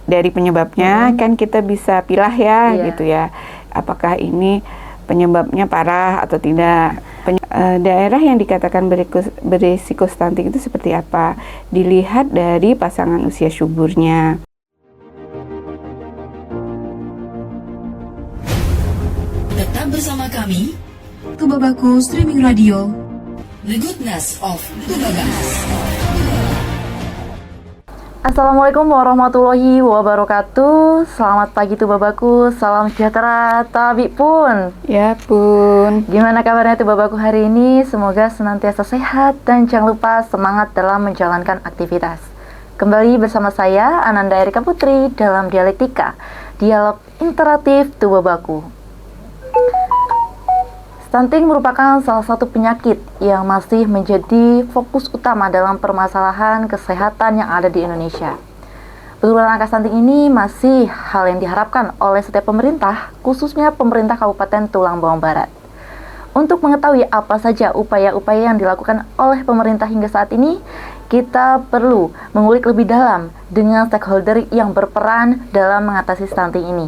dari penyebabnya kan kita bisa pilah ya gitu ya. Apakah ini penyebabnya parah atau tidak. Daerah yang dikatakan berisiko stunting itu seperti apa? Dilihat dari pasangan usia suburnya. Tetap bersama kami, Tubabaku Streaming Radio, The Goodness of Tubabaku. Assalamualaikum warahmatullahi wabarakatuh. Selamat pagi Tubabaku, salam sejahtera Tabi pun. Ya pun. Gimana kabarnya Tubabaku hari ini? Semoga senantiasa sehat dan jangan lupa semangat dalam menjalankan aktivitas. Kembali bersama saya Ananda Erika Putri dalam Dialektika, Dialog Interaktif Tubabaku. Stunting merupakan salah satu penyakit yang masih menjadi fokus utama dalam permasalahan kesehatan yang ada di Indonesia. Penurunan angka stunting ini masih hal yang diharapkan oleh setiap pemerintah, khususnya pemerintah Kabupaten Tulang Bawang Barat. Untuk mengetahui apa saja upaya-upaya yang dilakukan oleh pemerintah hingga saat ini, kita perlu mengulik lebih dalam dengan stakeholder yang berperan dalam mengatasi stunting ini.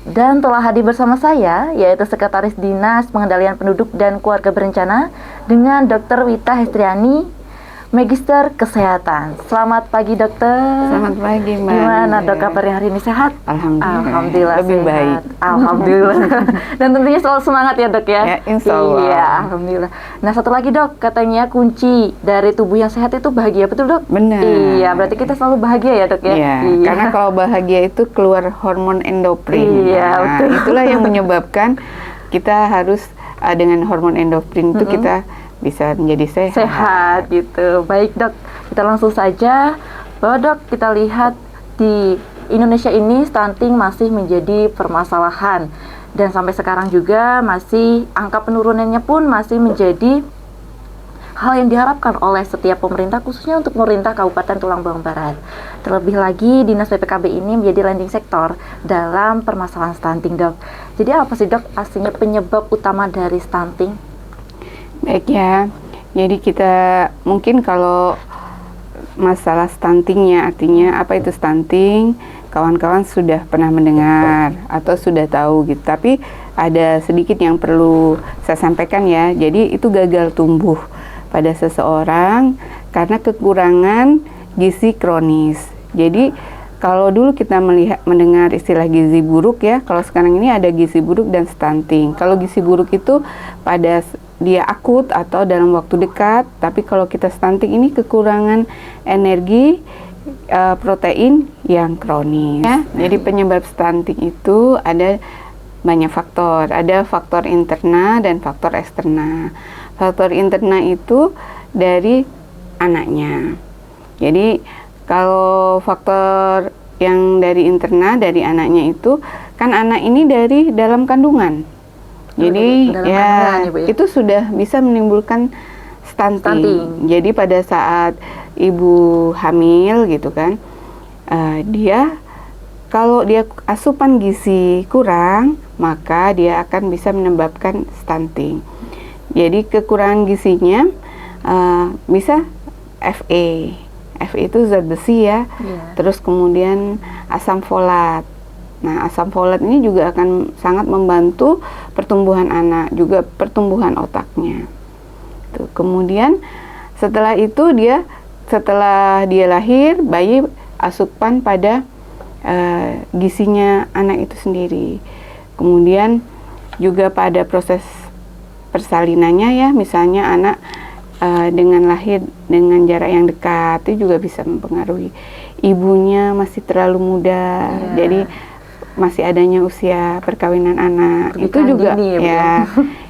Dan telah hadir bersama saya, yaitu Sekretaris Dinas Pengendalian Penduduk dan Keluarga Berencana dengan Dr. Wita Hestriani, Magister Kesehatan. Selamat pagi dokter. Selamat pagi Mbak. Gimana dok kabarnya hari ini, sehat? Alhamdulillah. Lebih sehat. baik. Alhamdulillah. Dan tentunya selalu semangat ya dok ya. Ya, insya Allah. Iya, alhamdulillah. Nah satu lagi dok, katanya kunci dari tubuh yang sehat itu bahagia, betul dok? Benar. Iya, berarti kita selalu bahagia ya dok ya. Iya. Karena kalau bahagia itu keluar hormon endorfin. Iya, betul. Itulah yang menyebabkan kita harus dengan hormon endorfin itu kita bisa menjadi sehat gitu. Baik dok, kita langsung saja bahwa dok, kita lihat di Indonesia ini stunting masih menjadi permasalahan dan sampai sekarang juga masih angka penurunannya pun masih menjadi hal yang diharapkan oleh setiap pemerintah, khususnya untuk pemerintah Kabupaten Tulang Bawang Barat. Terlebih lagi Dinas PPKB ini menjadi leading sektor dalam permasalahan stunting dok. Jadi apa sih dok pastinya penyebab utama dari stunting? Baik ya, jadi kita mungkin kalau masalah stuntingnya, artinya apa itu stunting, kawan-kawan sudah pernah mendengar atau sudah tahu gitu. Tapi ada sedikit yang perlu saya sampaikan ya. Jadi itu gagal tumbuh pada seseorang karena kekurangan gizi kronis. Jadi kalau dulu kita mendengar istilah gizi buruk ya, kalau sekarang ini ada gizi buruk dan stunting. Kalau gizi buruk itu pada dia akut atau dalam waktu dekat, tapi kalau kita stunting ini kekurangan energi, protein yang kronis. Ya, jadi penyebab stunting itu ada banyak faktor. Ada faktor interna dan faktor eksterna. Faktor interna itu dari anaknya. Jadi kalau faktor yang dari interna dari anaknya itu kan anak ini dari dalam kandungan. Jadi ya, itu sudah bisa menimbulkan stunting. Jadi pada saat ibu hamil gitu kan, dia kalau dia asupan gizi kurang, maka dia akan bisa menyebabkan stunting. Jadi kekurangan gizinya bisa Fe. Fe itu zat besi ya. Terus kemudian asam folat. Nah, asam folat ini juga akan sangat membantu pertumbuhan anak, juga pertumbuhan otaknya. Tuh. Kemudian setelah itu setelah dia lahir, bayi asupan pada gizinya anak itu sendiri. Kemudian juga pada proses persalinannya ya, misalnya anak dengan lahir dengan jarak yang dekat itu juga bisa mempengaruhi. Ibunya masih terlalu muda, jadi masih adanya usia perkawinan anak, itu juga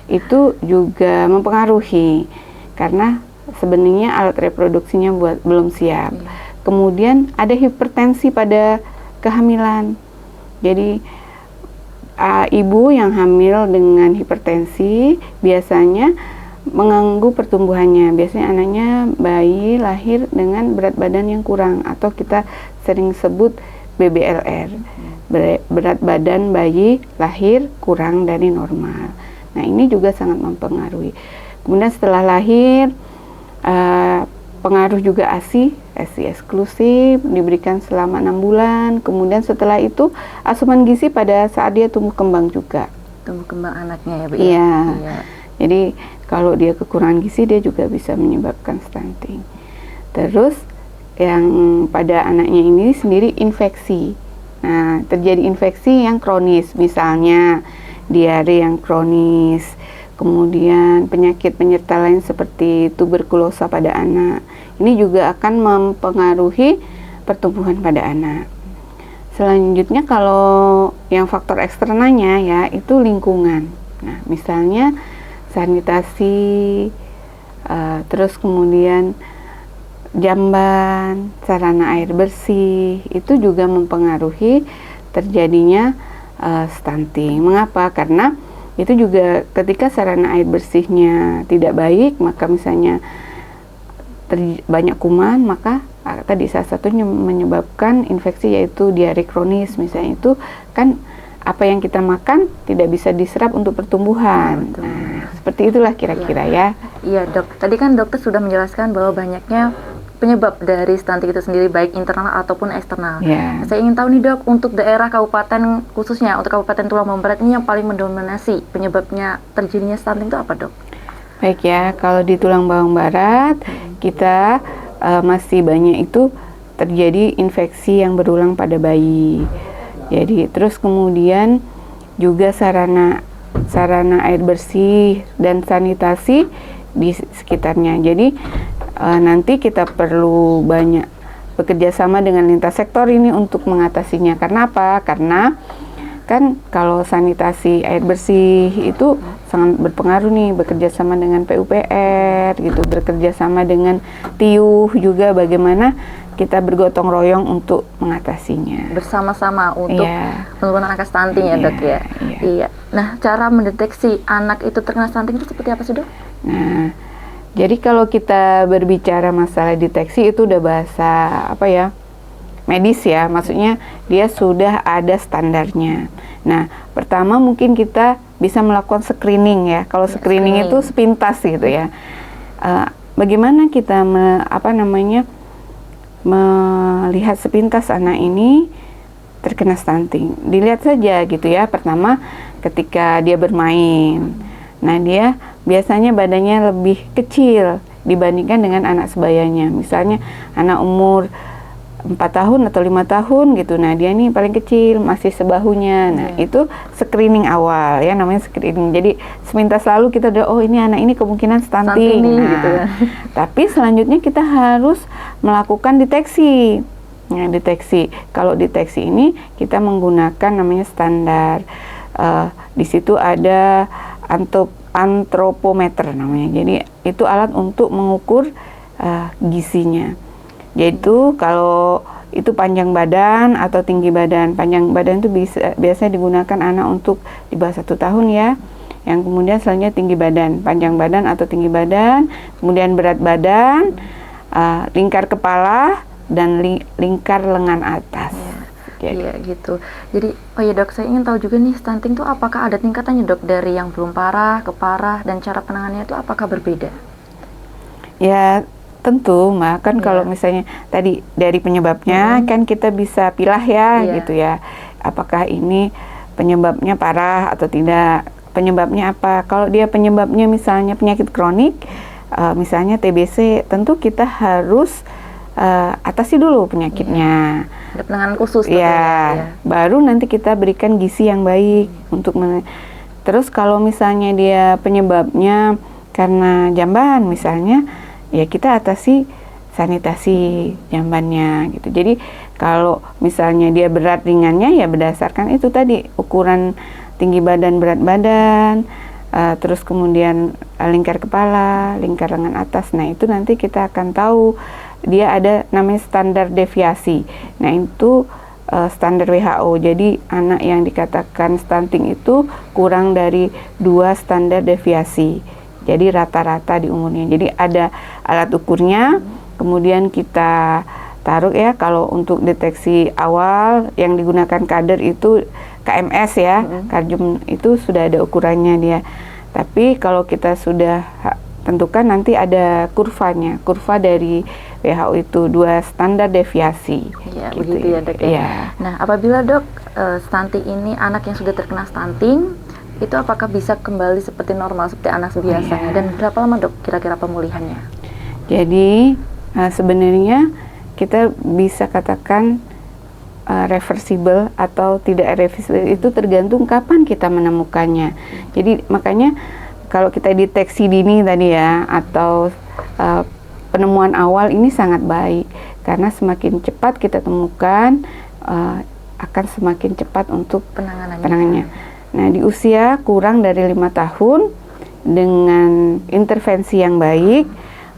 itu juga mempengaruhi karena sebenarnya alat reproduksinya belum siap. Kemudian ada hipertensi pada kehamilan. Jadi ibu yang hamil dengan hipertensi biasanya mengganggu pertumbuhannya. Biasanya anaknya bayi lahir dengan berat badan yang kurang atau kita sering sebut BBLR. Berat badan bayi lahir kurang dari normal. Nah, ini juga sangat mempengaruhi. Kemudian setelah lahir pengaruh juga ASI eksklusif diberikan selama 6 bulan. Kemudian setelah itu asupan gizi pada saat dia tumbuh kembang juga. Tumbuh kembang anaknya ya Bu? Iya. Iya. Jadi kalau dia kekurangan gizi dia juga bisa menyebabkan stunting. Terus yang pada anaknya ini sendiri infeksi. Nah, terjadi infeksi yang kronis, misalnya diare yang kronis, kemudian penyakit penyerta lain seperti tuberkulosa pada anak. Ini juga akan mempengaruhi pertumbuhan pada anak. Selanjutnya kalau yang faktor eksternalnya ya itu lingkungan. Nah, misalnya sanitasi, terus kemudian jamban, sarana air bersih, itu juga mempengaruhi terjadinya stunting. Mengapa? Karena itu juga ketika sarana air bersihnya tidak baik, maka misalnya banyak kuman, maka tadi salah satunya menyebabkan infeksi yaitu diare kronis. Misalnya itu kan apa yang kita makan tidak bisa diserap untuk pertumbuhan. Nah, seperti itulah kira-kira ya. Iya dok, tadi kan dokter sudah menjelaskan bahwa banyaknya penyebab dari stunting itu sendiri baik internal ataupun eksternal. Yeah. Saya ingin tahu nih dok, untuk daerah kabupaten khususnya untuk Kabupaten Tulang Bawang Barat ini yang paling mendominasi penyebabnya terjadinya stunting itu apa dok? Baik ya, kalau di Tulang Bawang Barat kita masih banyak itu terjadi infeksi yang berulang pada bayi. Jadi terus kemudian juga sarana air bersih dan sanitasi di sekitarnya. Jadi nanti kita perlu banyak bekerja sama dengan lintas sektor ini untuk mengatasinya. Karena apa? Karena kan kalau sanitasi air bersih itu sangat berpengaruh nih, bekerja sama dengan PUPR gitu, bekerja sama dengan TIUH juga, bagaimana kita bergotong royong untuk mengatasinya bersama-sama untuk penurunan angka stunting ya dok ya. Iya. Nah, cara mendeteksi anak itu terkena stunting itu seperti apa sih dok? Nah, jadi kalau kita berbicara masalah deteksi itu udah bahasa apa ya, medis ya, maksudnya dia sudah ada standarnya. Nah, pertama mungkin kita bisa melakukan screening ya. Kalau screening itu sepintas gitu ya. Bagaimana kita melihat sepintas anak ini terkena stunting? Dilihat saja gitu ya. Pertama ketika dia bermain. Nah, dia biasanya badannya lebih kecil dibandingkan dengan anak sebayanya. Misalnya anak umur 4 tahun atau 5 tahun gitu. Nah, dia nih paling kecil, masih sebahunya. Nah, itu screening awal ya, namanya screening. Jadi sepintas lalu kita udah, oh ini anak ini kemungkinan stunting. Nah, gitu ya. Tapi selanjutnya kita harus melakukan deteksi. Nah, deteksi. Kalau deteksi ini kita menggunakan namanya standar. Di situ ada antropometer namanya. Jadi itu alat untuk mengukur gizinya. Yaitu kalau itu panjang badan atau tinggi badan. Panjang badan itu biasanya digunakan anak untuk di bawah 1 tahun ya. Yang kemudian selanjutnya tinggi badan, panjang badan atau tinggi badan, kemudian berat badan, lingkar kepala dan lingkar lengan atas. Iya gitu. Jadi, oh ya dok, saya ingin tahu juga nih, stunting itu apakah ada tingkatannya dok, dari yang belum parah ke parah, dan cara penanganannya itu apakah berbeda? Ya tentu, Mbak, kan kalau misalnya tadi dari penyebabnya kan kita bisa pilah ya gitu ya. Apakah ini penyebabnya parah atau tidak? Penyebabnya apa? Kalau dia penyebabnya misalnya penyakit kronik, misalnya TBC, tentu kita harus atasi dulu penyakitnya. Ada penanganan khusus ya. Baru nanti kita berikan gizi yang baik untuk terus kalau misalnya dia penyebabnya karena jamban misalnya, ya kita atasi sanitasi jambannya gitu. Jadi kalau misalnya dia berat ringannya ya berdasarkan itu tadi ukuran tinggi badan, berat badan, terus kemudian lingkar kepala, lingkar lengan atas. Nah, itu nanti kita akan tahu dia ada namanya standar deviasi. Nah, itu standar WHO. Jadi anak yang dikatakan stunting itu kurang dari 2 standar deviasi. Jadi rata-rata di umurnya. Jadi ada alat ukurnya, kemudian kita taruh ya, kalau untuk deteksi awal yang digunakan kader itu KMS ya, kardium itu sudah ada ukurannya dia. Tapi kalau kita sudah tentukan nanti ada kurvanya, kurva dari WHO itu 2 standar deviasi. Ya, gitu begitu ya dok ya. Ya. Nah, apabila dok stunting ini anak yang sudah terkena stunting, itu apakah bisa kembali seperti normal seperti anak biasanya? Dan berapa lama dok kira-kira pemulihannya? Jadi sebenarnya kita bisa katakan reversible atau tidak reversible itu tergantung kapan kita menemukannya. Jadi makanya kalau kita deteksi dini tadi ya, atau penemuan awal ini sangat baik, karena semakin cepat kita temukan akan semakin cepat untuk penanganannya. Nah, di usia kurang dari 5 tahun dengan intervensi yang baik,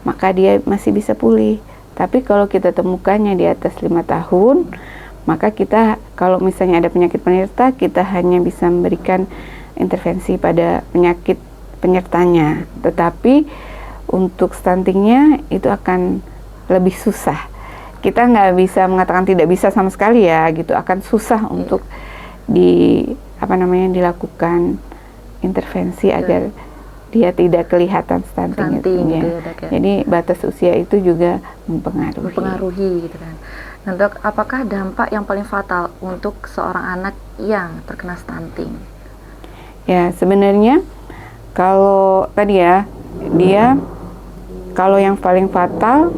maka dia masih bisa pulih. Tapi kalau kita temukannya di atas 5 tahun, maka kita kalau misalnya ada penyakit penyerta, kita hanya bisa memberikan intervensi pada penyakit penyertanya. Tetapi untuk stuntingnya itu akan lebih susah. Kita nggak bisa mengatakan tidak bisa sama sekali ya, gitu. Akan susah untuk dilakukan intervensi agar dia tidak kelihatan stunting gitu ya, dok, ya. Jadi batas usia itu juga mempengaruhi gitu kan. Nah dok, apakah dampak yang paling fatal untuk seorang anak yang terkena stunting? Ya, sebenarnya kalau tadi ya, kalau yang paling fatal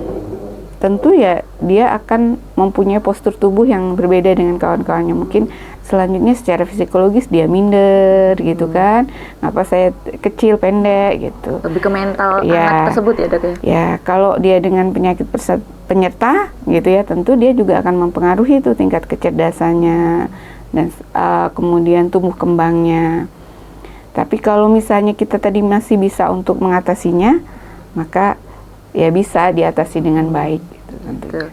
tentu ya dia akan mempunyai postur tubuh yang berbeda dengan kawan-kawannya. Mungkin selanjutnya secara psikologis dia minder gitu kan, ngapa saya kecil pendek gitu. Lebih ke mental anak tersebut ya dok ya? Ya, kalau dia dengan penyakit penyerta gitu ya, tentu dia juga akan mempengaruhi itu tingkat kecerdasannya dan kemudian tumbuh kembangnya. Tapi kalau misalnya kita tadi masih bisa untuk mengatasinya, maka ya bisa diatasi dengan baik gitu, tentunya.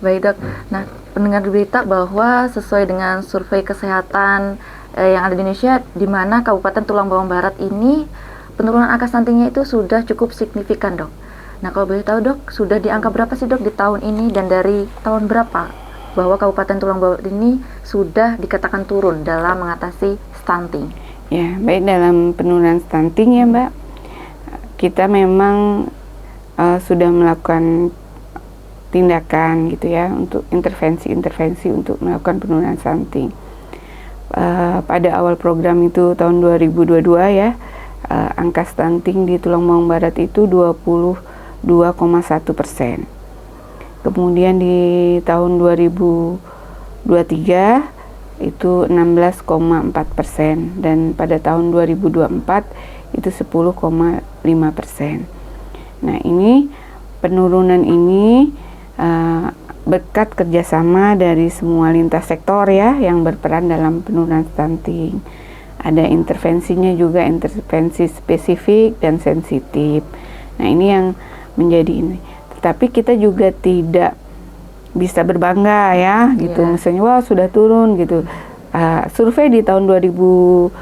Baik dok. Nah, pendengar berita bahwa sesuai dengan survei kesehatan yang ada di Indonesia, di mana Kabupaten Tulang Bawang Barat ini penurunan angka stuntingnya itu sudah cukup signifikan dok. Nah, kalau boleh tahu dok, sudah di angka berapa sih dok di tahun ini dan dari tahun berapa bahwa Kabupaten Tulang Bawang Barat ini sudah dikatakan turun dalam mengatasi stunting? Ya, baik, dalam penurunan stunting ya Mbak, kita memang sudah melakukan tindakan gitu ya untuk intervensi untuk melakukan penurunan stunting. Pada awal program itu tahun 2022 ya, angka stunting di Tulang Bawang Barat itu 22,1%. Kemudian di tahun 2023 itu 16,4% dan pada tahun 2024 itu 10,5%. Nah, ini penurunan ini berkat kerjasama dari semua lintas sektor ya yang berperan dalam penurunan stunting. Ada intervensinya juga, intervensi spesifik dan sensitif. Nah, ini yang menjadi ini. Tetapi kita juga tidak bisa berbangga ya gitu, misalnya wah sudah turun gitu. Survei di tahun 2025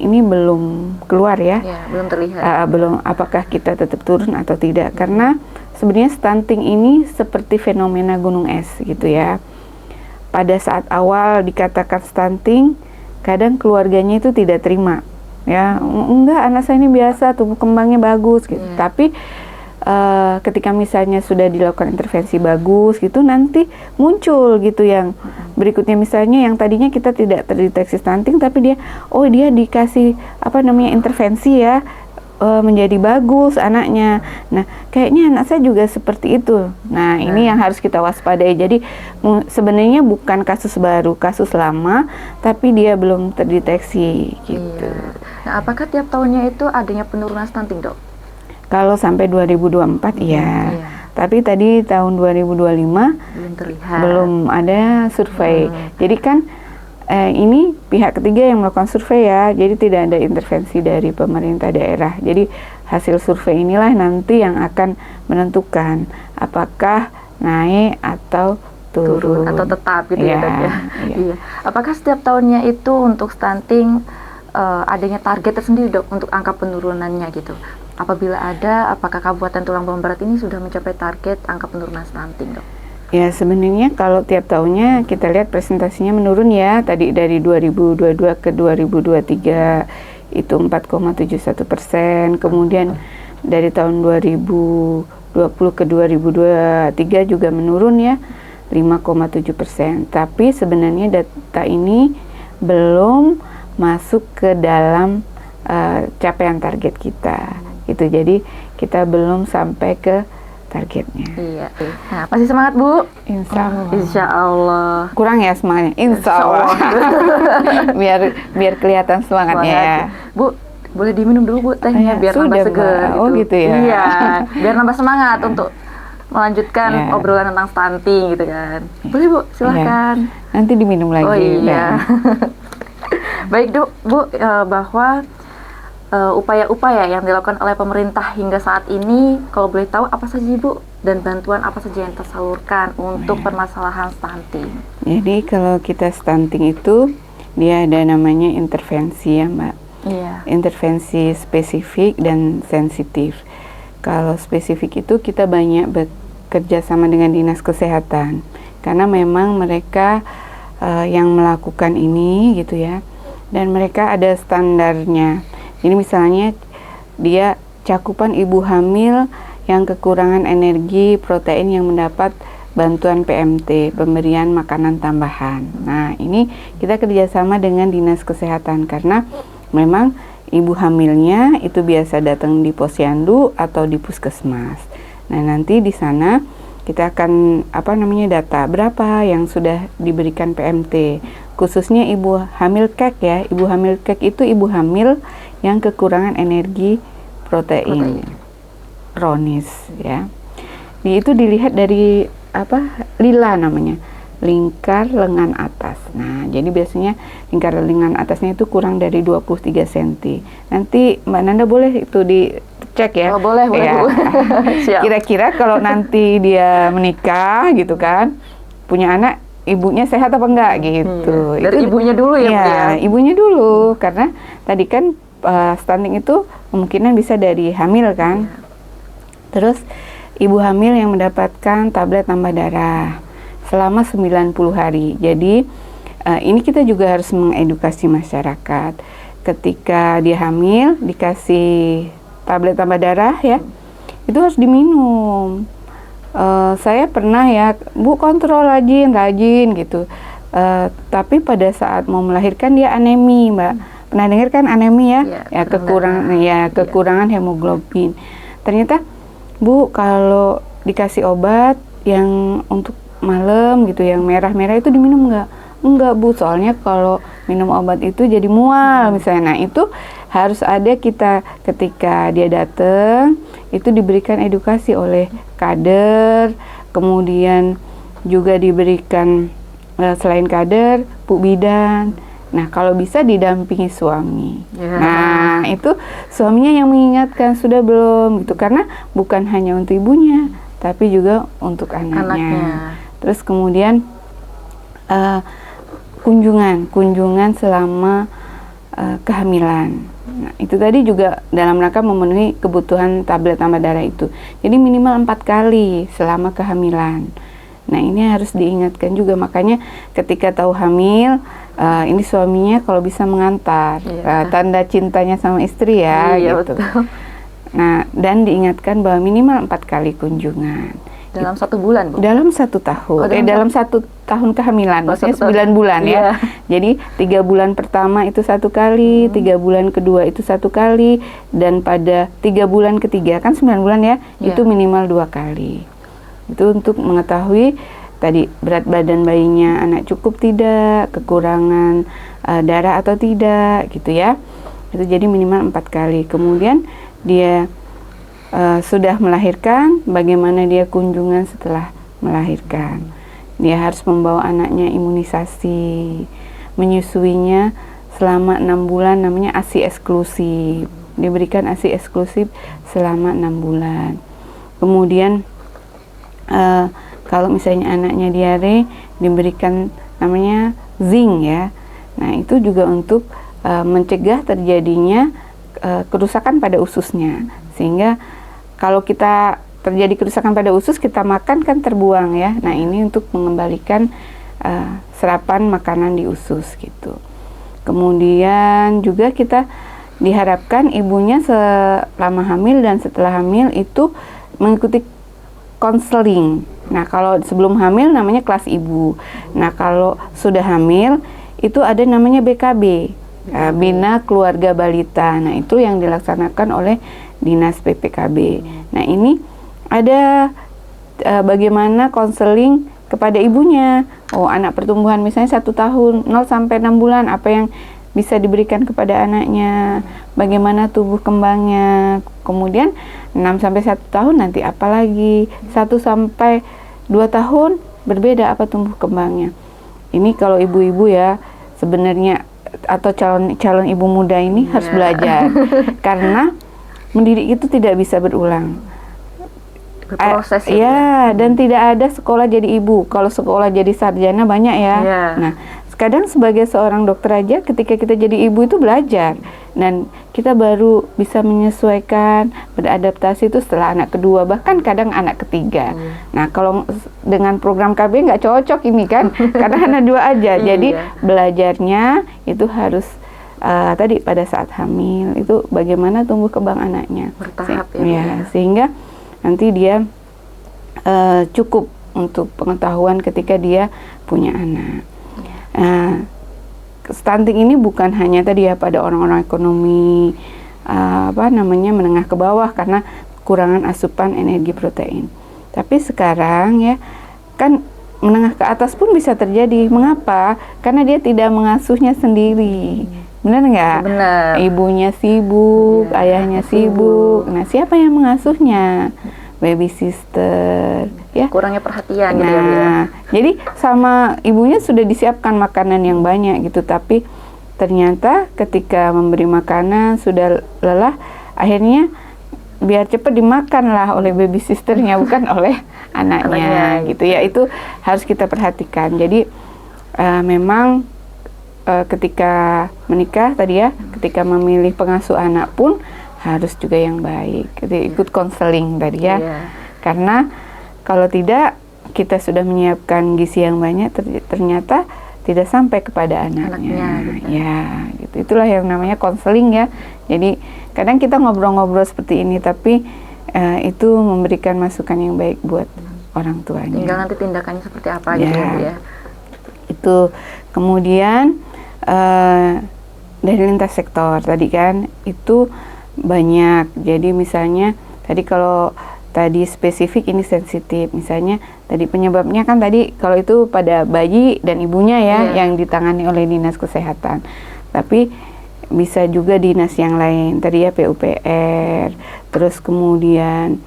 ini belum keluar ya, belum terlihat. Belum apakah kita tetap turun atau tidak, karena sebenarnya stunting ini seperti fenomena gunung es gitu ya. Pada saat awal dikatakan stunting, kadang keluarganya itu tidak terima ya, enggak, anak saya ini biasa, tumbuh kembangnya bagus gitu. Tapi ketika misalnya sudah dilakukan intervensi bagus gitu, nanti muncul gitu yang berikutnya, misalnya yang tadinya kita tidak terdeteksi stunting tapi dia dikasih intervensi ya, menjadi bagus anaknya. Nah, kayaknya anak saya juga seperti itu. Nah, ini yang harus kita waspadai. Jadi sebenarnya bukan kasus baru, kasus lama tapi dia belum terdeteksi gitu. Nah, apakah tiap tahunnya itu adanya penurunan stunting, Dok? Kalau sampai 2024 iya. Tapi tadi tahun 2025 belum terlihat. Belum ada survei. Jadi kan ini pihak ketiga yang melakukan survei ya. Jadi tidak ada intervensi dari pemerintah daerah. Jadi hasil survei inilah nanti yang akan menentukan apakah naik atau turun atau tetap gitu ya, Dok ya. Iya. Apakah setiap tahunnya itu untuk stunting adanya target tersendiri, Dok, untuk angka penurunannya gitu? Apabila ada, apakah Kabupaten Tulang Bawang Barat ini sudah mencapai target angka penurunan stunting, Dok? Ya, sebenarnya kalau tiap tahunnya kita lihat presentasinya menurun ya. Tadi dari 2022 ke 2023 itu 4,71%. Kemudian dari tahun 2020 ke 2023 juga menurun ya, 5,7%. Tapi sebenarnya data ini belum masuk ke dalam capaian target kita. Itu jadi kita belum sampai ke targetnya. Iya. Nah, masih semangat Bu? Insya Allah. Insya Allah. Kurang ya semangatnya. Insya Allah. biar kelihatan semangatnya ya. Bu, boleh diminum dulu Bu tehnya biar sudah, nambah seger. Mbak. Oh gitu ya. Iya, biar nambah semangat untuk melanjutkan obrolan tentang stunting gitu kan. Boleh Bu, silahkan. Nanti diminum lagi. Oh iya. Baik Bu, bahwa upaya-upaya yang dilakukan oleh pemerintah hingga saat ini, kalau boleh tahu apa saja Bu, dan bantuan apa saja yang tersalurkan untuk permasalahan stunting? Jadi kalau kita stunting itu dia ada namanya intervensi ya Mbak. Iya. Intervensi spesifik dan sensitif. Kalau spesifik itu kita banyak bekerja sama dengan dinas kesehatan karena memang mereka yang melakukan ini gitu ya, dan mereka ada standarnya. Ini misalnya dia cakupan ibu hamil yang kekurangan energi protein yang mendapat bantuan PMT, pemberian makanan tambahan. Nah, ini kita kerjasama dengan dinas kesehatan karena memang ibu hamilnya itu biasa datang di posyandu atau di puskesmas. Nah, nanti di sana kita akan data berapa yang sudah diberikan PMT. Khususnya ibu hamil kek ya. Ibu hamil kek itu ibu hamil yang kekurangan energi protein. Kronis ya. Itu dilihat dari lila namanya, lingkar lengan atas. Nah, jadi biasanya lingkar lengan atasnya itu kurang dari 23 cm. Nanti Mbak Nanda boleh itu dicek ya. Oh, boleh ya. Bu. Kira-kira kalau nanti dia menikah gitu kan, punya anak, ibunya sehat apa enggak gitu. Dari itu, ibunya dulu ya, Bu ya. Ibunya dulu karena tadi kan stunting itu kemungkinan bisa dari hamil kan. Terus ibu hamil yang mendapatkan tablet tambah darah selama 90 hari. Jadi ini kita juga harus mengedukasi masyarakat. Ketika dia hamil dikasih tablet tambah darah ya, itu harus diminum. Saya pernah ya, Bu, kontrol rajin gitu. Tapi pada saat mau melahirkan dia anemi, Mbak. Pernah dengar kan anemi ya? Kekurangan hemoglobin. Ternyata, Bu, kalau dikasih obat yang untuk malam gitu, yang merah-merah itu diminum nggak? Enggak, Bu, soalnya kalau minum obat itu jadi mual misalnya. Nah, itu harus ada kita ketika dia datang itu diberikan edukasi oleh kader, kemudian juga diberikan selain kader, Bu Bidan. Nah, kalau bisa didampingi suami. Nah, itu suaminya yang mengingatkan sudah belum gitu, karena bukan hanya untuk ibunya, tapi juga untuk anaknya. Terus kemudian kunjungan selama kehamilan. Nah, itu tadi juga dalam rangka memenuhi kebutuhan tablet tambah darah itu. Jadi minimal 4 kali selama kehamilan. Nah, ini harus diingatkan juga, makanya ketika tahu hamil, ini suaminya kalau bisa mengantar, tanda cintanya sama istri ya, gitu. Betul. Nah, dan diingatkan bahwa minimal 4 kali kunjungan. Dalam 1 bulan, Bu? Dalam 1 tahun. Dalam 1 tahun kehamilan, maksudnya 9 bulan ya. Jadi 3 bulan pertama itu 1 kali, 3 bulan kedua itu 1 kali, dan pada 3 bulan ketiga, kan 9 bulan ya, itu minimal 2 kali. Itu untuk mengetahui tadi berat badan bayinya anak cukup tidak, kekurangan darah atau tidak gitu ya. Itu jadi minimal 4 kali. Kemudian dia sudah melahirkan, bagaimana dia kunjungan setelah melahirkan. Dia harus membawa anaknya imunisasi, menyusuinya selama 6 bulan, namanya ASI eksklusif. Diberikan ASI eksklusif selama 6 bulan. Kemudian kalau misalnya anaknya diare, diberikan namanya zinc ya. Nah, itu juga untuk mencegah terjadinya kerusakan pada ususnya, sehingga kalau kita terjadi kerusakan pada usus, kita makan kan terbuang ya. Nah, ini untuk mengembalikan serapan makanan di usus gitu. Kemudian juga kita diharapkan ibunya selama hamil dan setelah hamil itu mengikuti konseling. Nah, kalau sebelum hamil namanya kelas ibu. Nah, kalau sudah hamil itu ada namanya BKB, Bina Keluarga Balita. Nah, itu yang dilaksanakan oleh Dinas PPKB. Nah, ini ada bagaimana konseling kepada ibunya. Oh, anak pertumbuhan misalnya 1 tahun, 0 sampai 6 bulan, apa yang bisa diberikan kepada anaknya, bagaimana tumbuh kembangnya. Kemudian 6 sampai 1 tahun nanti apa lagi, 1 sampai 2 tahun berbeda apa tumbuh kembangnya. Ini kalau ibu-ibu ya sebenarnya, atau calon ibu muda ini harus belajar karena mendidik itu tidak bisa berulang. Berproses ya, dan tidak ada sekolah jadi ibu. Kalau sekolah jadi sarjana banyak ya. Nah, kadang sebagai seorang dokter aja ketika kita jadi ibu itu belajar, dan kita baru bisa menyesuaikan, beradaptasi itu setelah anak kedua, bahkan kadang anak ketiga. Nah, kalau dengan program KB nggak cocok ini kan, karena anak 2 aja. Jadi belajarnya itu harus tadi pada saat hamil itu bagaimana tumbuh kembang anaknya. Bertahap sehingga nanti dia cukup untuk pengetahuan ketika dia punya anak. Stunting ini bukan hanya tadi ya pada orang-orang ekonomi menengah ke bawah karena kurangan asupan energi protein. Tapi sekarang ya kan menengah ke atas pun bisa terjadi. Mengapa? Karena dia tidak mengasuhnya sendiri. Benar nggak? Benar. Ibunya sibuk, ayahnya sibuk. Nah, siapa yang mengasuhnya? Baby sister, ya. Kurangnya perhatian gitu ya. Jadi sama ibunya sudah disiapkan makanan yang banyak gitu, tapi ternyata ketika memberi makanan sudah lelah, akhirnya biar cepat dimakan lah oleh baby sisternya bukan oleh anaknya gitu ya. Itu harus kita perhatikan. Jadi memang ketika menikah tadi ya, ketika memilih pengasuh anak pun harus juga yang baik. Jadi ikut konseling tadi ya. Karena kalau tidak kita sudah menyiapkan gizi yang banyak ternyata tidak sampai kepada anaknya. Gitu. Ya, gitu. Itulah yang namanya konseling ya. Jadi kadang kita ngobrol-ngobrol seperti ini tapi itu memberikan masukan yang baik buat orang tuanya. Tinggal nanti tindakannya seperti apa gitu ya. Itu kemudian dari lintas sektor tadi kan itu banyak. Jadi misalnya tadi kalau tadi spesifik ini sensitif, misalnya tadi penyebabnya kan tadi kalau itu pada bayi dan ibunya ya yang ditangani oleh dinas kesehatan. Tapi bisa juga dinas yang lain tadi ya, PUPR, terus kemudian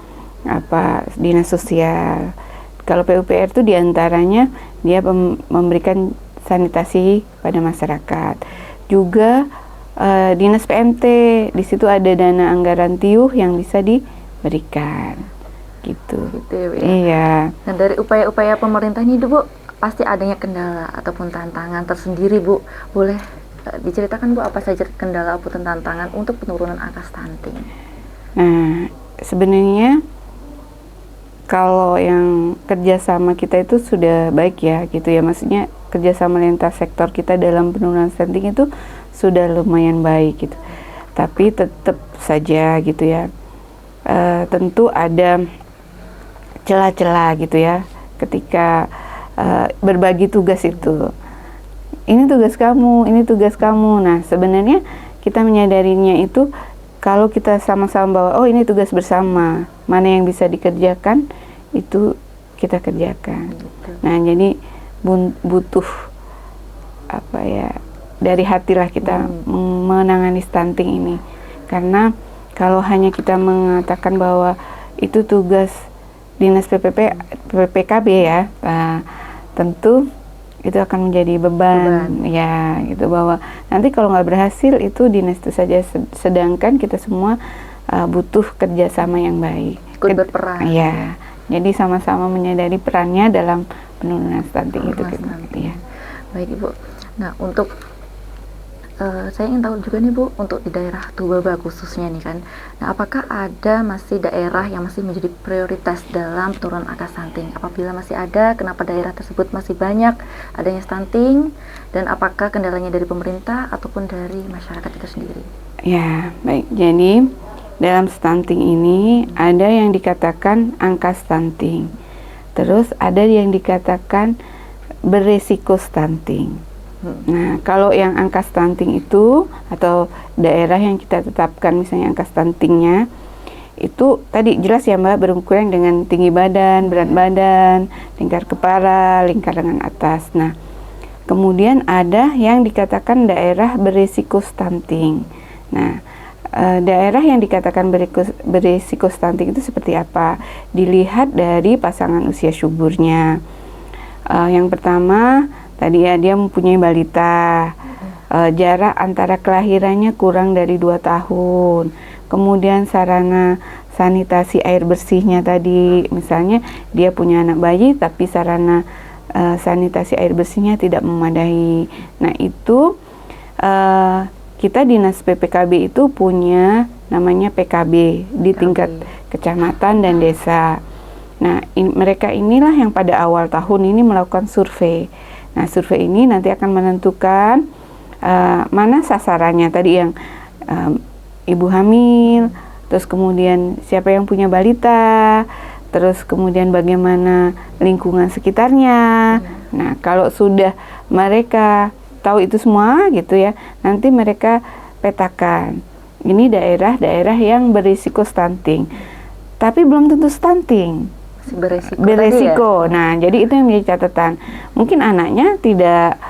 dinas sosial. Kalau PUPR itu diantaranya dia memberikan sanitasi pada masyarakat. Juga dinas PMT, di situ ada dana anggaran TIUH yang bisa diberikan, gitu ya. Iya. Dan dari upaya-upaya pemerintah ini, Bu, pasti adanya kendala ataupun tantangan tersendiri, Bu. Boleh diceritakan, Bu, apa saja kendala ataupun tantangan untuk penurunan angka stunting? Nah, sebenarnya kalau yang kerjasama kita itu sudah baik ya, gitu ya. Maksudnya kerjasama lintas sektor kita dalam penurunan stunting itu sudah lumayan baik gitu. Tapi tetap saja gitu ya, tentu ada celah-celah gitu ya ketika berbagi tugas itu. Ini tugas kamu, ini tugas kamu. Nah, sebenarnya kita menyadarinya itu kalau kita sama-sama bahwa ini tugas bersama, mana yang bisa dikerjakan itu kita kerjakan. Nah, jadi butuh dari hatilah kita menangani stunting ini. Karena kalau hanya kita mengatakan bahwa itu tugas dinas PPKB ya, tentu itu akan menjadi beban ya, gitu, bahwa nanti kalau nggak berhasil itu dinas itu saja, sedangkan kita semua butuh kerjasama yang baik, ikut berperan ya. Jadi sama-sama menyadari perannya dalam penurunan stunting itu gitu ya. Baik, Ibu. Nah, untuk saya ingin tahu juga nih, Bu, untuk di daerah Tubaba khususnya nih kan. Nah, apakah ada masih daerah yang masih menjadi prioritas dalam penurunan angka stunting? Apabila masih ada, kenapa daerah tersebut masih banyak adanya stunting? Dan apakah kendalanya dari pemerintah ataupun dari masyarakat itu sendiri? Ya, baik. Jadi dalam stunting ini ada yang dikatakan angka stunting. Terus ada yang dikatakan beresiko stunting. Nah, kalau yang angka stunting itu atau daerah yang kita tetapkan misalnya angka stuntingnya itu tadi jelas ya Mbak, berukuran dengan tinggi badan, berat badan, lingkar kepala, lingkar lengan atas. Nah, kemudian ada yang dikatakan daerah berisiko stunting. Nah, daerah yang dikatakan berisiko stunting itu seperti apa? Dilihat dari pasangan usia suburnya. Yang pertama, tadi ya dia mempunyai balita, jarak antara kelahirannya kurang dari 2 tahun. Kemudian sarana sanitasi air bersihnya tadi, misalnya dia punya anak bayi tapi sarana sanitasi air bersihnya tidak memadai. Nah itu kita dinas PPKB itu punya namanya PKB di tingkat kecamatan dan desa. Nah mereka inilah yang pada awal tahun ini melakukan survei. Nah survei ini nanti akan menentukan mana sasarannya tadi yang ibu hamil, terus kemudian siapa yang punya balita, terus kemudian bagaimana lingkungan sekitarnya. Nah, kalau sudah mereka tahu itu semua gitu ya, nanti mereka petakan. Ini daerah-daerah yang berisiko stunting. Tapi belum tentu stunting. Beresiko. Ya? Nah, jadi itu yang menjadi catatan. Mungkin anaknya tidak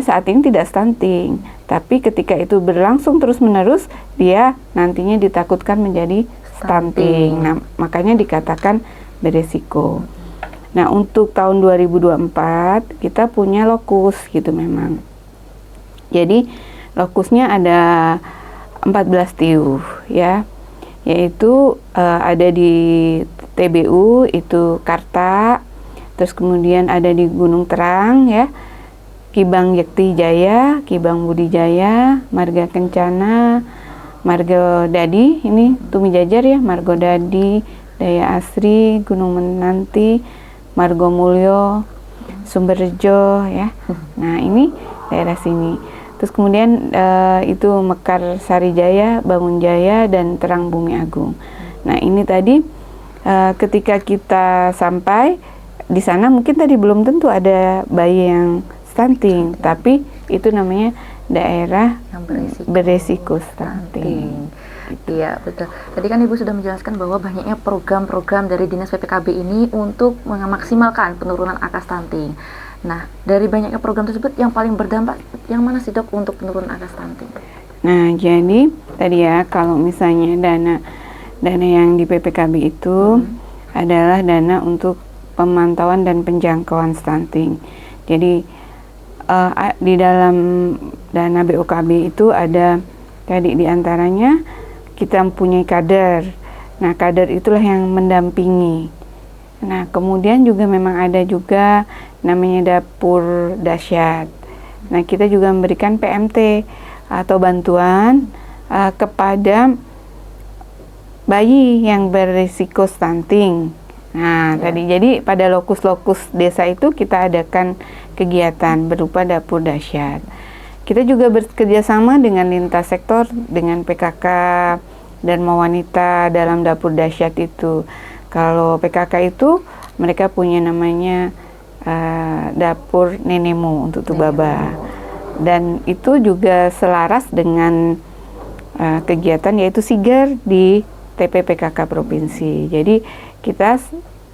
saat ini tidak stunting, tapi ketika itu berlangsung terus-menerus dia nantinya ditakutkan menjadi stunting. Nah, makanya dikatakan beresiko. Nah, untuk tahun 2024 kita punya lokus gitu memang. Jadi lokusnya ada 14 TIUH ya. Yaitu ada di TBU itu Karta, terus kemudian ada di Gunung Terang ya. Kibang Jekti Jaya, Kibang Budi Jaya, Marga Kencana, Marga Dadi, ini Tumi Jajar ya, Margo Dadi, Daya Asri, Gunung Menanti, Margo Mulyo, Sumberjo ya. Nah ini daerah sini. Terus kemudian itu Mekar Sarijaya, Bangun Jaya, dan Terang Bumi Agung. Nah ini tadi ketika kita sampai di sana mungkin tadi belum tentu ada bayi yang stunting, tapi itu namanya daerah yang beresiko stunting. Iya betul. Tadi kan Ibu sudah menjelaskan bahwa banyaknya program-program dari Dinas PPKB ini untuk memaksimalkan penurunan angka stunting. Nah, dari banyaknya program tersebut yang paling berdampak yang mana sih Dok untuk penurunan angka stunting? Nah, jadi tadi ya kalau misalnya dana yang di PPKB itu adalah dana untuk pemantauan dan penjangkauan stunting. Jadi di dalam dana BOKB itu ada tadi diantaranya kita mempunyai kader. Nah kader itulah yang mendampingi. Nah kemudian juga memang ada juga namanya dapur dahsyat. Nah kita juga memberikan PMT atau bantuan kepada bayi yang berisiko stunting. Nah tadi jadi pada lokus-lokus desa itu kita adakan kegiatan berupa dapur dahsyat. Kita juga bekerja sama dengan lintas sektor, dengan PKK dan Mawanita dalam dapur dahsyat itu. Kalau PKK itu mereka punya namanya dapur Nenemo untuk Tubaba. Dan itu juga selaras dengan kegiatan yaitu Siger di TPPKK Provinsi. Jadi kita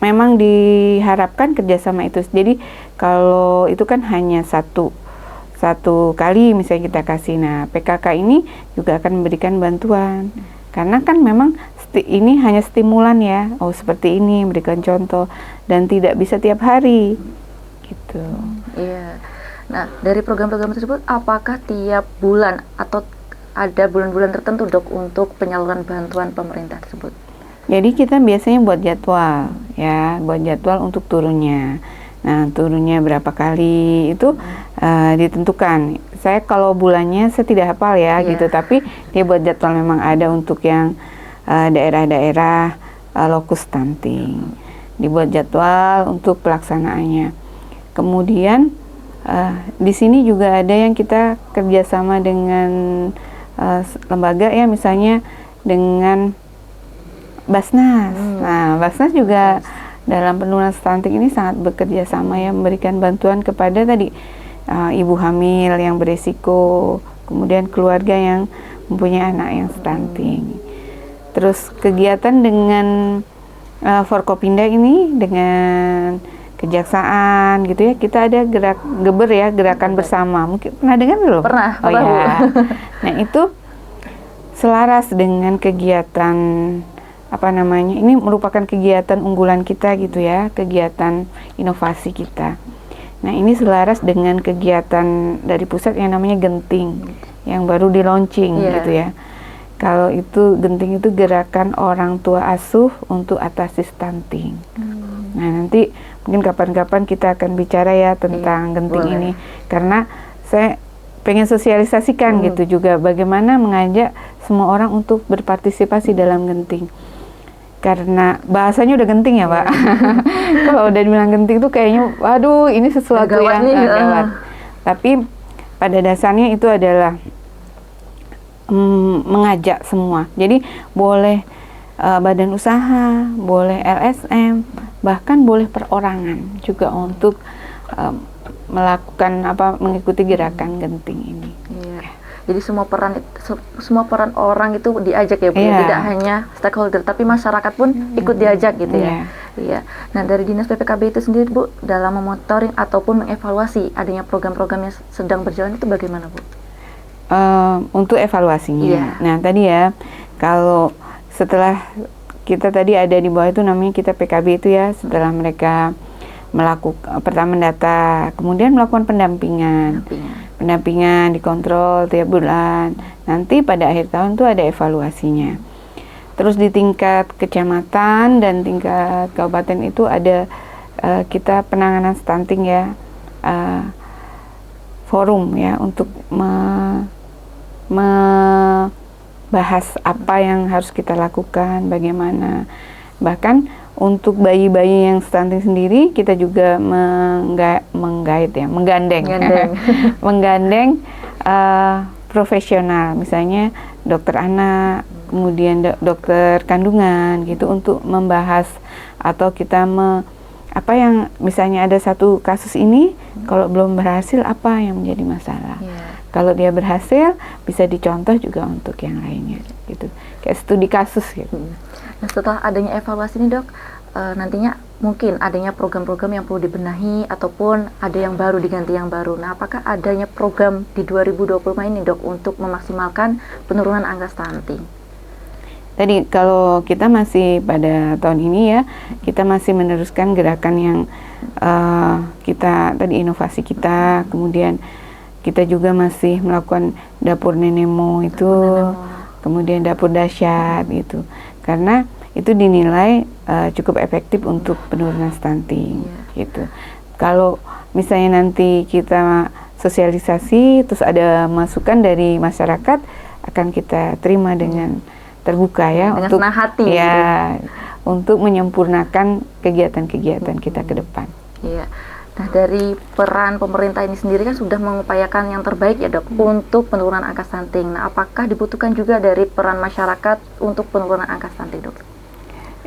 memang diharapkan kerjasama itu. Jadi kalau itu kan hanya satu kali misalnya kita kasih. Nah PKK ini juga akan memberikan bantuan. Karena kan memang ini hanya stimulan ya. Oh seperti ini memberikan contoh dan tidak bisa tiap hari. Gitu. Iya. Nah dari program-program tersebut apakah tiap bulan atau ada bulan-bulan tertentu Dok untuk penyaluran bantuan pemerintah tersebut? Jadi kita biasanya buat jadwal ya, buat jadwal untuk turunnya. Nah turunnya berapa kali itu ditentukan. Saya kalau bulannya saya tidak hafal ya gitu, tapi dia buat jadwal memang ada untuk yang daerah-daerah lokus stunting. Dibuat jadwal untuk pelaksanaannya. Kemudian di sini juga ada yang kita kerjasama dengan lembaga ya, misalnya dengan Basnas. Nah, Basnas juga dalam penurunan stunting ini sangat bekerja sama ya, memberikan bantuan kepada tadi ibu hamil yang beresiko, kemudian keluarga yang mempunyai anak yang stunting. Terus kegiatan dengan Forkopimda ini dengan kejaksaan gitu ya, kita ada gerakan bersama. Mungkin pernah dengar belum? Pernah. Oh ya. Nah, itu selaras dengan kegiatan ini merupakan kegiatan unggulan kita gitu ya, kegiatan inovasi kita. Nah, ini selaras dengan kegiatan dari pusat yang namanya Genting yang baru di launching gitu ya. Kalau itu Genting itu gerakan orang tua asuh untuk atasi stunting. Nah, nanti mungkin kapan-kapan kita akan bicara ya tentang Genting ini, karena saya pengen sosialisasikan gitu juga bagaimana mengajak semua orang untuk berpartisipasi dalam Genting. Karena bahasanya udah genting ya, Pak. Kalau udah dibilang genting tuh kayaknya, waduh, ini sesuatu yang gawat. Tapi pada dasarnya itu adalah mengajak semua. Jadi boleh badan usaha, boleh LSM, bahkan boleh perorangan juga untuk mengikuti gerakan genting ini. Jadi semua peran orang itu diajak ya, Bu. Tidak hanya stakeholder, tapi masyarakat pun ikut diajak gitu ya. Iya. Nah, dari Dinas PPKB itu sendiri, Bu, dalam memonitoring ataupun mengevaluasi adanya program-program yang sedang berjalan itu bagaimana, Bu? Untuk evaluasinya. Nah, tadi ya, kalau setelah kita tadi ada di bawah itu namanya kita PKB itu ya, setelah mereka melakukan pertama data, kemudian melakukan pendampingan dikontrol tiap bulan. Nanti pada akhir tahun tuh ada evaluasinya. Terus di tingkat kecamatan dan tingkat kabupaten itu ada kita penanganan stunting ya, forum ya untuk membahas apa yang harus kita lakukan, bagaimana. Bahkan untuk bayi-bayi yang stunting sendiri kita juga menggandeng profesional, misalnya dokter anak, kemudian dokter kandungan gitu untuk membahas atau kita apa yang misalnya ada satu kasus ini kalau belum berhasil apa yang menjadi masalah. Kalau dia berhasil bisa dicontoh juga untuk yang lainnya gitu. Kayak studi kasus gitu. Nah, setelah adanya evaluasi ini, Dok, nantinya mungkin adanya program-program yang perlu dibenahi ataupun ada yang baru diganti yang baru. Nah, apakah adanya program di 2025 ini, Dok, untuk memaksimalkan penurunan angka stunting? Tadi kalau kita masih pada tahun ini ya, kita masih meneruskan gerakan yang kita tadi inovasi kita, kemudian kita juga masih melakukan dapur Nenemo itu, kemudian dapur dahsyat gitu. Karena itu dinilai cukup efektif untuk penurunan stunting gitu. Kalau misalnya nanti kita sosialisasi terus ada masukan dari masyarakat, akan kita terima dengan terbuka ya, dengan untuk senang hati ya gitu. Untuk menyempurnakan kegiatan-kegiatan kita ke depan. Iya. Nah, dari peran pemerintah ini sendiri kan sudah mengupayakan yang terbaik ya, Dok, untuk penurunan angka stunting. Nah, apakah dibutuhkan juga dari peran masyarakat untuk penurunan angka stunting, Dok?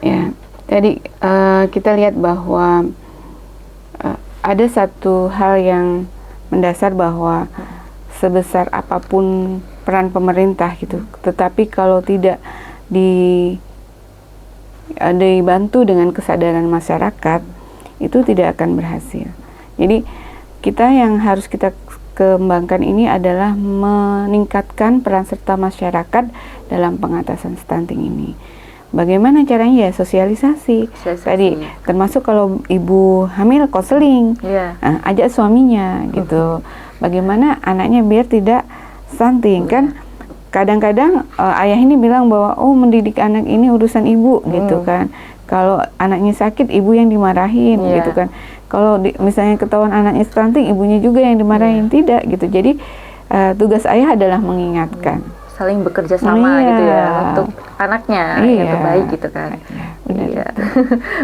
Ya, jadi kita lihat bahwa ada satu hal yang mendasar bahwa sebesar apapun peran pemerintah gitu, tetapi kalau tidak dibantu dengan kesadaran masyarakat, itu tidak akan berhasil. Jadi kita yang harus kita kembangkan ini adalah meningkatkan peran serta masyarakat dalam pengatasan stunting ini. Bagaimana caranya ya? Sosialisasi. Tadi termasuk kalau ibu hamil konseling, ajak suaminya gitu. Bagaimana anaknya biar tidak stunting kan? Kadang-kadang ayah ini bilang bahwa mendidik anak ini urusan ibu gitu kan. Kalau anaknya sakit, ibu yang dimarahin gitu kan. Kalau misalnya ketahuan anaknya stunting, ibunya juga yang dimarahin, tidak gitu. Jadi tugas ayah adalah mengingatkan. Saling bekerja sama gitu ya untuk anaknya yang terbaik gitu kan. Iya.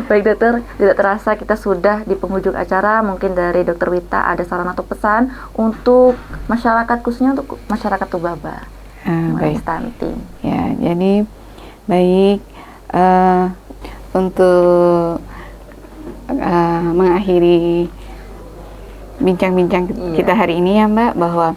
Baik, Dokter, tidak terasa kita sudah di penghujung acara. Mungkin dari Dokter Wita ada saran atau pesan untuk masyarakat, khususnya untuk masyarakat Tubaba. mengenai Baik. stunting. Ya, jadi baik, untuk mengakhiri bincang-bincang kita hari ini ya Mbak, bahwa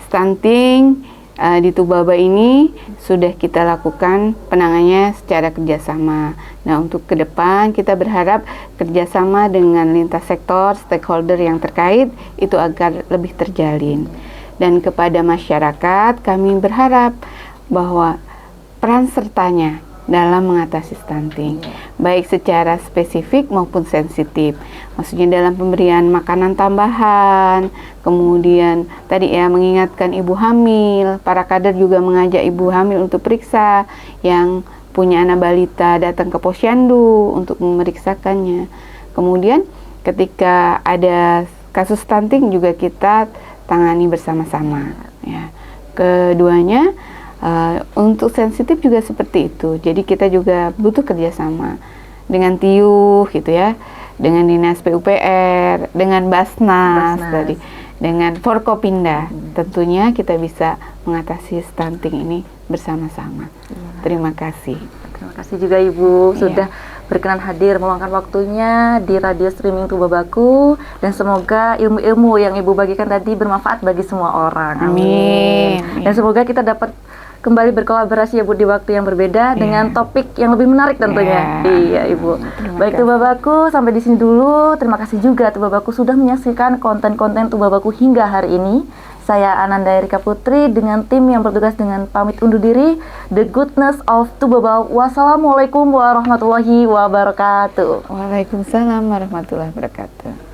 stunting di Tubaba ini sudah kita lakukan penanganannya secara kerjasama. Nah, untuk ke depan kita berharap kerjasama dengan lintas sektor, stakeholder yang terkait itu agar lebih terjalin. Dan kepada masyarakat kami berharap bahwa peran sertanya dalam mengatasi stunting, baik secara spesifik maupun sensitif. Maksudnya dalam pemberian makanan tambahan, kemudian tadi ya mengingatkan ibu hamil, para kader juga mengajak ibu hamil untuk periksa, yang punya anak balita datang ke posyandu untuk memeriksakannya. Kemudian ketika ada kasus stunting juga kita tangani bersama-sama. Ya. Keduanya untuk sensitif juga seperti itu. Jadi kita juga butuh kerjasama dengan TIUH gitu ya, dengan Dinas PUPR, dengan Basnas tadi, dengan Forkopimda. Tentunya kita bisa mengatasi stunting ini bersama-sama. Terima kasih. Terima kasih juga Ibu sudah berkenan hadir meluangkan waktunya di radio streaming Tubabaku, dan semoga ilmu-ilmu yang Ibu bagikan tadi bermanfaat bagi semua orang. Amin. Dan semoga kita dapat kembali berkolaborasi ya Bu di waktu yang berbeda dengan topik yang lebih menarik tentunya. Iya Ibu. Baik Tubabaku, sampai di sini dulu. Terima kasih juga Tubabaku sudah menyaksikan konten-konten Tubabaku hingga hari ini. Saya Ananda Erika Putri dengan tim yang bertugas dengan pamit undur diri. The Goodness of Tubaba. Wassalamualaikum warahmatullahi wabarakatuh. Waalaikumsalam warahmatullahi wabarakatuh.